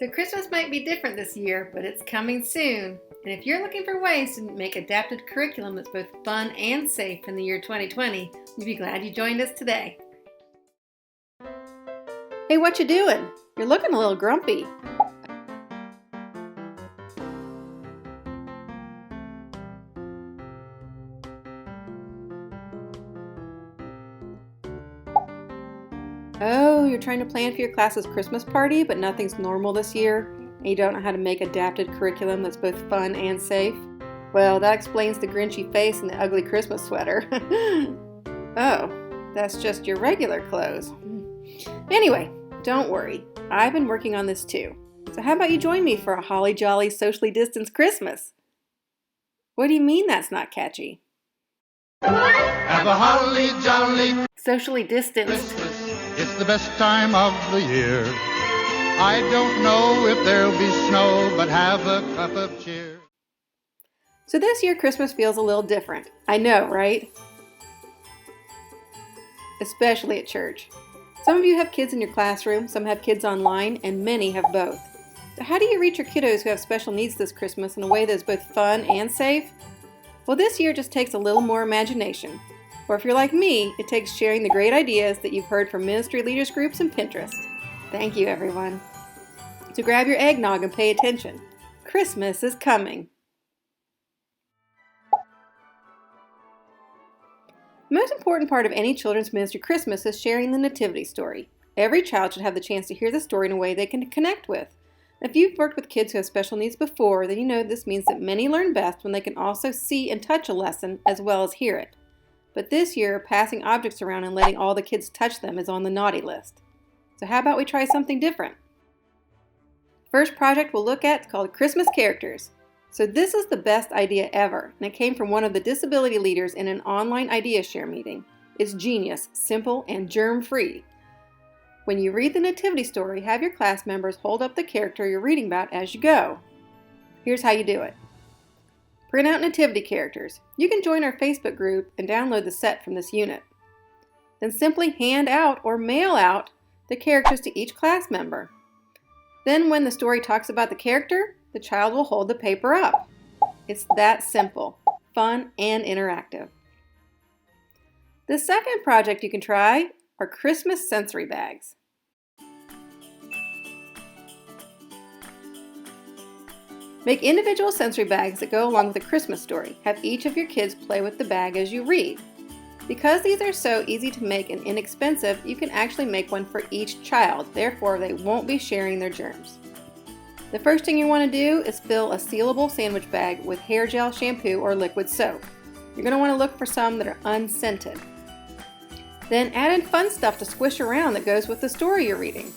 So Christmas might be different this year, but it's coming soon. And if you're looking for ways to make adapted curriculum that's both fun and safe in the year 2020, you'd be glad you joined us today. Hey, what you doing? You're looking a little grumpy. Oh, you're trying to plan for your class's Christmas party, but nothing's normal this year, and you don't know how to make adapted curriculum that's both fun and safe? Well, that explains the grinchy face and the ugly Christmas sweater. Oh, that's just your regular clothes. Anyway, don't worry. I've been working on this too. So how about you join me for a holly jolly, socially distanced Christmas? What do you mean that's not catchy? Have a holly jolly Socially distanced. Christmas. It's the best time of the year. I don't know if there'll be snow, but have a cup of cheer. So this year Christmas feels a little different. I know, right? Especially at church. Some of you have kids in your classroom, some have kids online, and many have both. So how do you reach your kiddos who have special needs this Christmas in a way that's both fun and safe? Well, this year just takes a little more imagination. Or if you're like me, it takes sharing the great ideas that you've heard from ministry leaders groups and Pinterest. Thank you, everyone. So grab your eggnog and pay attention. Christmas is coming. The most important part of any children's ministry Christmas is sharing the Nativity story. Every child should have the chance to hear the story in a way they can connect with. If you've worked with kids who have special needs before, then you know this means that many learn best when they can also see and touch a lesson as well as hear it. But this year, passing objects around and letting all the kids touch them is on the naughty list. So how about we try something different? First project we'll look at is called Christmas Characters. So this is the best idea ever, and it came from one of the disability leaders in an online idea share meeting. It's genius, simple, and germ-free. When you read the Nativity story, have your class members hold up the character you're reading about as you go. Here's how you do it. Print out Nativity characters. You can join our Facebook group and download the set from this unit. Then simply hand out or mail out the characters to each class member. Then when the story talks about the character, the child will hold the paper up. It's that simple, fun, and interactive. The second project you can try are Christmas sensory bags. Make individual sensory bags that go along with the Christmas story. Have each of your kids play with the bag as you read. Because these are so easy to make and inexpensive, you can actually make one for each child, therefore they won't be sharing their germs. The first thing you want to do is fill a sealable sandwich bag with hair gel, shampoo, or liquid soap. You're going to want to look for some that are unscented. Then add in fun stuff to squish around that goes with the story you're reading.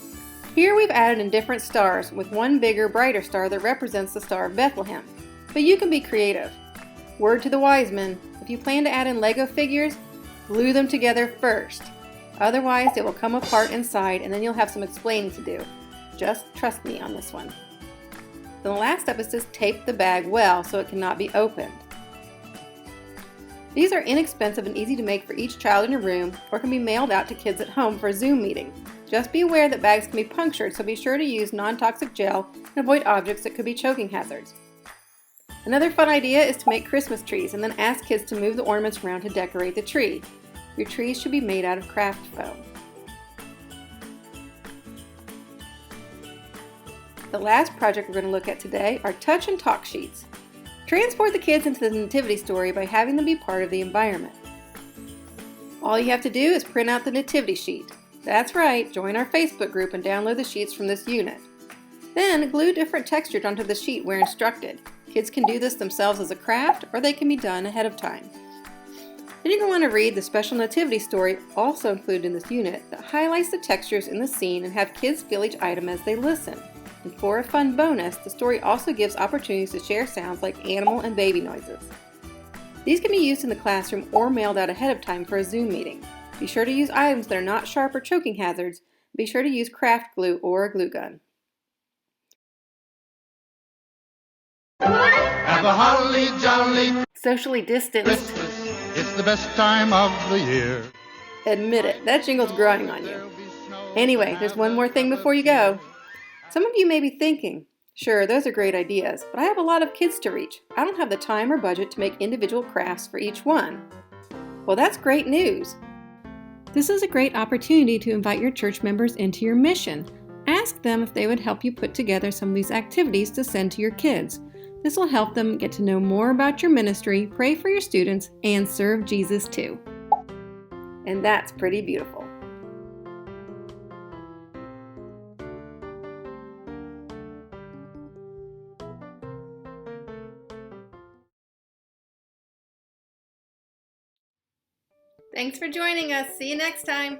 Here we've added in different stars, with one bigger, brighter star that represents the Star of Bethlehem. But you can be creative. Word to the wise men, if you plan to add in Lego figures, glue them together first. Otherwise, they will come apart inside and then you'll have some explaining to do. Just trust me on this one. Then the last step is to tape the bag well so it cannot be opened. These are inexpensive and easy to make for each child in your room, or can be mailed out to kids at home for a Zoom meeting. Just be aware that bags can be punctured, so be sure to use non-toxic gel and avoid objects that could be choking hazards. Another fun idea is to make Christmas trees and then ask kids to move the ornaments around to decorate the tree. Your trees should be made out of craft foam. The last project we're going to look at today are touch and talk sheets. Transport the kids into the Nativity story by having them be part of the environment. All you have to do is print out the Nativity sheet. That's right, join our Facebook group and download the sheets from this unit. Then glue different textures onto the sheet where instructed. Kids can do this themselves as a craft, or they can be done ahead of time. Then you're going to want to read the special Nativity story also included in this unit that highlights the textures in the scene and have kids feel each item as they listen. And for a fun bonus, the story also gives opportunities to share sounds like animal and baby noises. These can be used in the classroom or mailed out ahead of time for a Zoom meeting. Be sure to use items that are not sharp or choking hazards. Be sure to use craft glue or a glue gun. Have a holly jolly Socially distanced. Christmas. It's the best time of the year. Admit it, that jingle's growing on you. Anyway, there's one more thing before you go. Some of you may be thinking, sure, those are great ideas, but I have a lot of kids to reach. I don't have the time or budget to make individual crafts for each one. Well, that's great news. This is a great opportunity to invite your church members into your mission. Ask them if they would help you put together some of these activities to send to your kids. This will help them get to know more about your ministry, pray for your students, and serve Jesus too. And that's pretty beautiful. Thanks for joining us. See you next time.